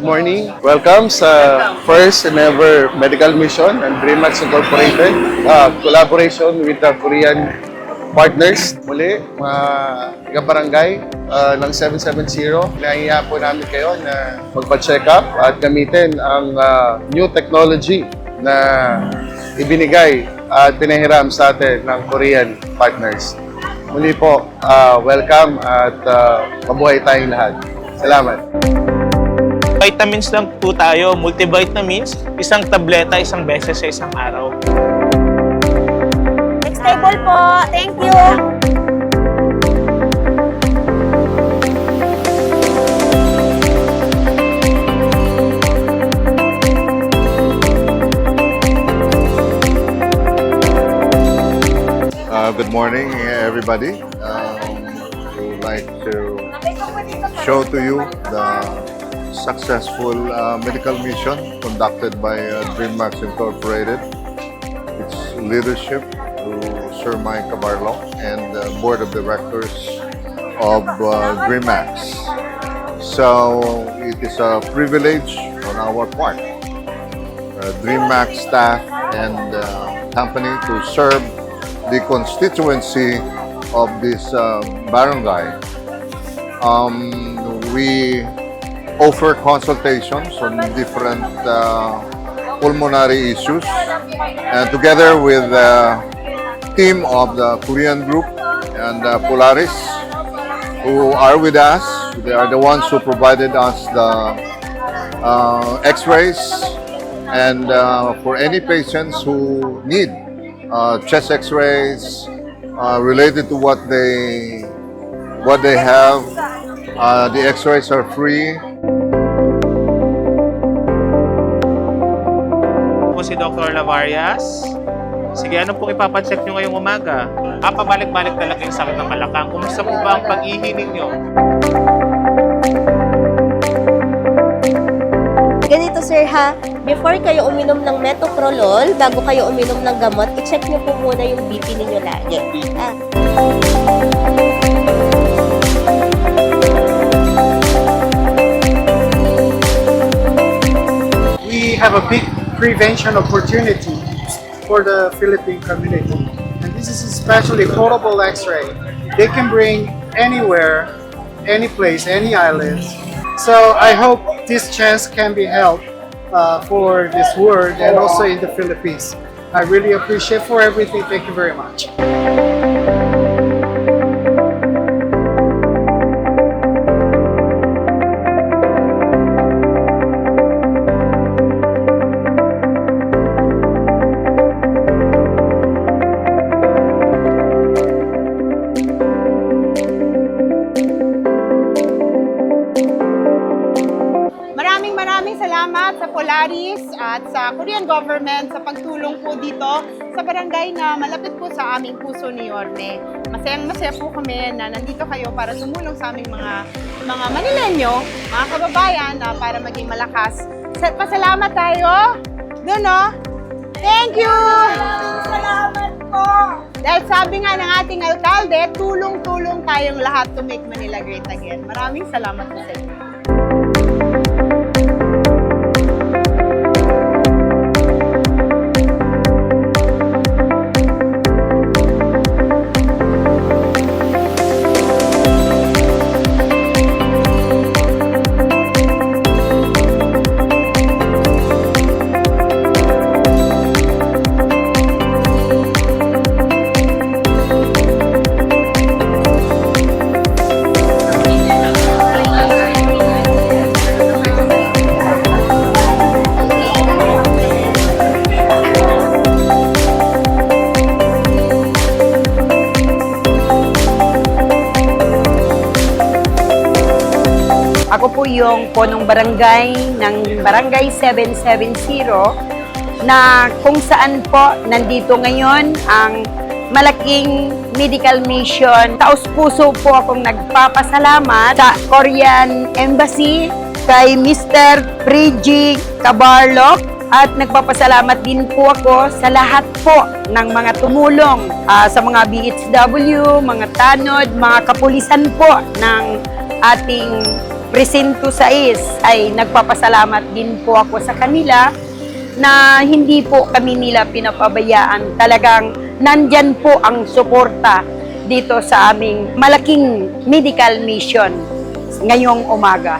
morning. Welcome sa first and ever medical mission ng DreamMax Incorporated. Collaboration with the Korean partners. Muli, mga barangay ng 770, nahiya po namin kayo na magpa-check up at gamitin ang new technology na ibinigay at pinahiram sa atin ng Korean partners. Muli po, welcome at mabuhay tayong lahat. Salamat. Vitamins lang po tayo, multivitamins, isang tableta, isang beses sa isang araw. Next table po. Thank you. Good morning, everybody. We would like to show to you the successful medical mission conducted by DreamMax Incorporated, its leadership to Sir Mike Cabarlo and the board of directors of DreamMax. So it is a privilege on our part, DreamMax staff and company, to serve the constituency of this barangay. We offer consultations on different pulmonary issues, and together with the team of the Korean group and Polaris, who are with us. They are the ones who provided us the x-rays, and for any patients who need chest x-rays related to what they have, the x-rays are free. Po si Dr. Lavarias. Sige, ano pong ipapacheck nyo ngayong umaga? Pabalik-balik talaga yung sakit ng balakang. Kumusta po ba ang pag-ihi ninyo? Ganito sir ha, before kayo uminom ng metoprolol, bago kayo uminom ng gamot, i-check nyo po muna yung BP ninyo lagi. We have a big prevention opportunity for the Philippine community. And this is especially portable x-ray. They can bring anywhere, any place, any island. So I hope this chance can be held for this world and also in the Philippines. I really appreciate for everything. Thank you very much. Maraming salamat sa Polaris at sa Korean government sa pagtulong po dito sa barangay na malapit po sa aming puso ni Yorme. Masayang-masaya po kami na nandito kayo para tumulong sa aming mga Manilenyo, mga kababayan, para maging malakas. Pasalamat tayo. Doon, no? Thank you! Salamat po! Dahil sabi nga ng ating alkalde, tulong-tulong tayong lahat to make Manila great again. Maraming salamat po sa inyo. Ako po yung punong barangay ng Barangay 770 na kung saan po nandito ngayon ang malaking medical mission. Taos-puso po akong nagpapasalamat sa Korean Embassy, kay Mr. Priji Cabarlo, at nagpapasalamat din po ako sa lahat po ng mga tumulong, sa mga BHW, mga tanod, mga kapulisan po ng ating Presinto 6 ay nagpapasalamat din po ako sa kanila na hindi po kami nila pinapabayaan. Talagang nandyan po ang suporta dito sa aming malaking medical mission ngayong umaga.